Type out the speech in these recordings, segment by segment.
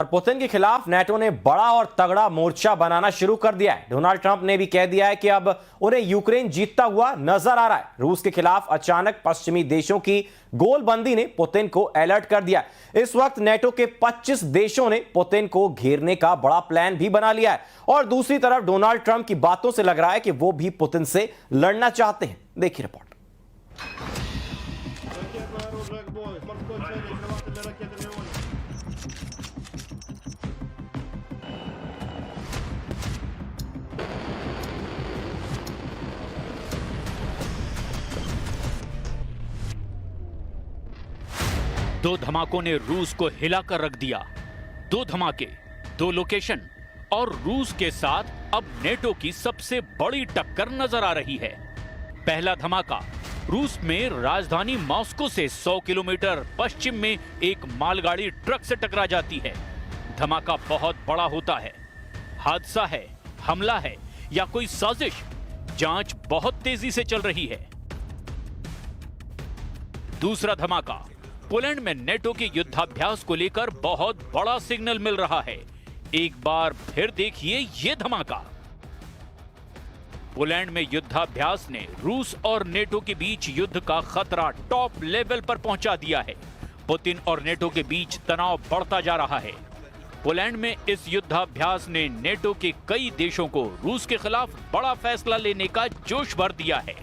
और पुतिन के खिलाफ नेटो ने बड़ा और तगड़ा मोर्चा बनाना शुरू कर दिया है। डोनाल्ड ट्रंप ने भी कह दिया है कि अब उन्हें यूक्रेन जीतता हुआ नजर आ रहा है। रूस के खिलाफ अचानक पश्चिमी देशों की गोलबंदी ने पुतिन को अलर्ट कर दिया है। इस वक्त नेटो के 25 देशों ने पुतिन को घेरने का बड़ा प्लान भी बना लिया है और दूसरी तरफ डोनाल्ड ट्रंप की बातों से लग रहा है कि वो भी पुतिन से लड़ना चाहते हैं। देखिए रिपोर्ट। दो धमाकों ने रूस को हिलाकर रख दिया। दो धमाके, दो लोकेशन और रूस के साथ अब नेटो की सबसे बड़ी टक्कर नजर आ रही है। पहला धमाका रूस में राजधानी मॉस्को से 100 किलोमीटर पश्चिम में एक मालगाड़ी ट्रक से टकरा जाती है। धमाका बहुत बड़ा होता है। हादसा है, हमला है या कोई साजिश? जांच बहुत तेजी से चल रही है। दूसरा धमाका पोलैंड में नेटो के युद्धाभ्यास को लेकर बहुत बड़ा सिग्नल मिल रहा है। एक बार फिर देखिए ये धमाका। पोलैंड में युद्धाभ्यास ने रूस और नेटो के बीच युद्ध का खतरा टॉप लेवल पर पहुंचा दिया है। पुतिन और नेटो के बीच तनाव बढ़ता जा रहा है। पोलैंड में इस युद्धाभ्यास ने नेटो के कई देशों को रूस के खिलाफ बड़ा फैसला लेने का जोश भर दिया है।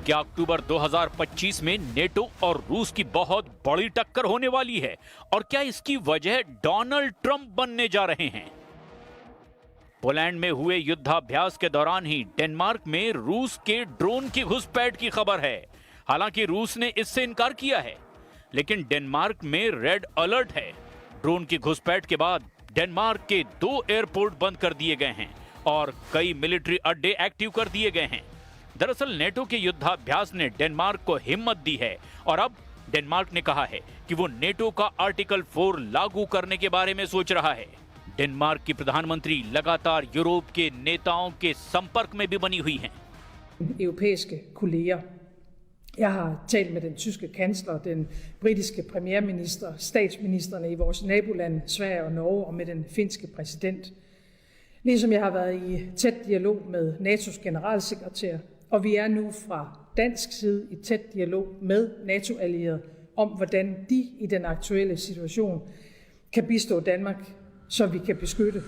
क्या अक्टूबर 2025 में नेटो और रूस की बहुत बड़ी टक्कर होने वाली है? और क्या इसकी वजह डोनाल्ड ट्रंप बनने जा रहे हैं? पोलैंड में हुए युद्धाभ्यास के दौरान ही डेनमार्क में रूस के ड्रोन की घुसपैठ की खबर है। हालांकि रूस ने इससे इनकार किया है, लेकिन डेनमार्क में रेड अलर्ट है। ड्रोन की घुसपैठ के बाद डेनमार्क के 2 एयरपोर्ट बंद कर दिए गए हैं और कई मिलिट्री अड्डे एक्टिव कर दिए गए हैं। दरअसल नेटो के युद्धाभ्यास ने डेनमार्क को हिम्मत दी है और अब डेनमार्क ने कहा है कि वो नेटो का आर्टिकल 4 लागू करने के बारे में सोच रहा है। डेनमार्क की प्रधानमंत्री लगातार यूरोप के नेताओं के संपर्क में भी बनी हुई हैं। Europæiske kolleger. Jeg har talt med den tyske kansler, den britiske premierminister, statsministerne i vores naboland Sverige og Norge og med den finske præsident. Ligesom jeg har været i tæt dialog med NATO's generalsekretær, og vi er nu fra dansk side i tæt dialog med NATO-allierede om, hvordan de i den aktuelle situation kan bistå Danmark, så vi kan beskytte.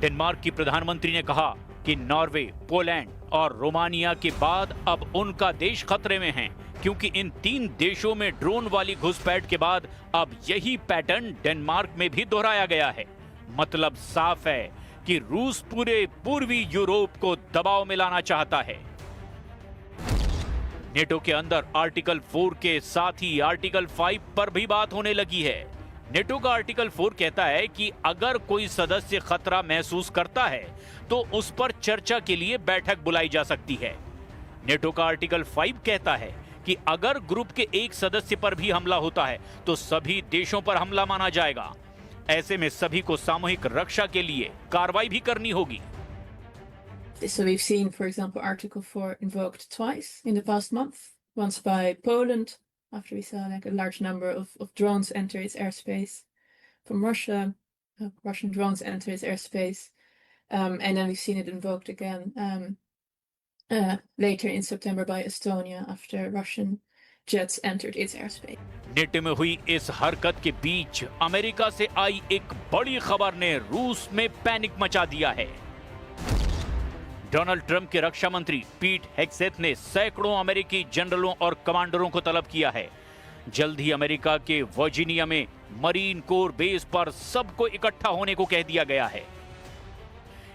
Denmark की प्रधानमंत्री ने कहा कि Norway, Poland और Romania के बाद अब उनका देश खतरे में है, क्योंकि इन 3 देशों में ड्रोन वाली घुसपैठ के बाद अब यही पैटर्न डेनमार्क में भी दोहराया गया है। मतलब साफ है कि रूस पूरे पूर्वी यूरोप को दबाव में लाना चाहता है। नेटो के अंदर आर्टिकल 4 के साथ ही आर्टिकल 5 पर भी बात होने लगी है। नेटो का आर्टिकल 4 कहता है कि अगर कोई सदस्य खतरा महसूस करता है तो उस पर चर्चा के लिए बैठक बुलाई जा सकती है। नेटो का आर्टिकल 5 कहता है कि अगर ग्रुप के एक सदस्य पर भी हमला होता है तो सभी देशों पर हमला माना जाएगा। ऐसे में सभी को सामूहिक रक्षा के लिए कार्रवाई भी करनी होगी। So we've seen, for example, Article 4 invoked twice in the past month. Once by Poland, after we saw like a large number of drones enter its airspace from Russia, Russian drones enter its airspace, and then we've seen it invoked again later in September by Estonia after Russian jets entered its airspace. NATO में हुई इस हरकत के बीच America से आई एक बड़ी खबर ने रूस में पैनिक मचा दिया है। डोनाल्ड ट्रंप के रक्षा मंत्री पीट हेग्सेथ ने सैकड़ों अमेरिकी जनरलों और कमांडरों को तलब किया है। जल्द ही अमेरिका के वर्जीनिया में मरीन कोर बेस पर सबको इकट्ठा होने को कह दिया गया है।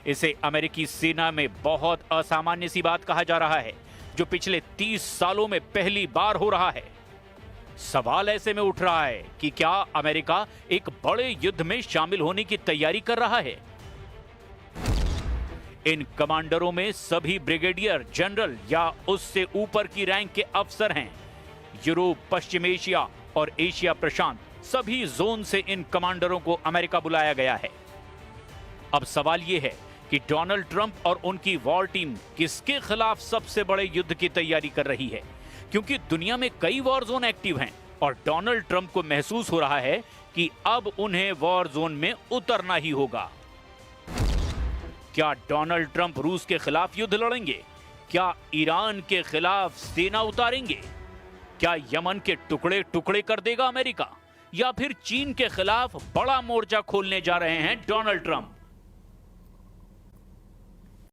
इसे अमेरिकी सेना में बहुत असामान्य सी बात कहा जा रहा है, जो पिछले 30 सालों में पहली बार हो रहा है। सवाल ऐसे में उठ रहा है कि क्या अमेरिका एक बड़े युद्ध में शामिल होने की तैयारी कर रहा है? इन कमांडरों में सभी ब्रिगेडियर जनरल या उससे ऊपर की रैंक के अफसर हैं। यूरोप, पश्चिम एशिया और एशिया प्रशांत सभी जोन से इन कमांडरों को अमेरिका बुलाया गया है। अब सवाल यह है कि डोनाल्ड ट्रंप और उनकी वॉर टीम किसके खिलाफ सबसे बड़े युद्ध की तैयारी कर रही है, क्योंकि दुनिया में कई वॉर जोन एक्टिव हैं और डोनाल्ड ट्रंप को महसूस हो रहा है कि अब उन्हें वॉर जोन में उतरना ही होगा। क्या डोनाल्ड ट्रंप रूस के खिलाफ युद्ध लड़ेंगे? क्या ईरान के खिलाफ सेना उतारेंगे? क्या यमन के टुकड़े टुकड़े कर देगा अमेरिका? या फिर चीन के खिलाफ बड़ा मोर्चा खोलने जा रहे हैं डोनाल्ड ट्रंप?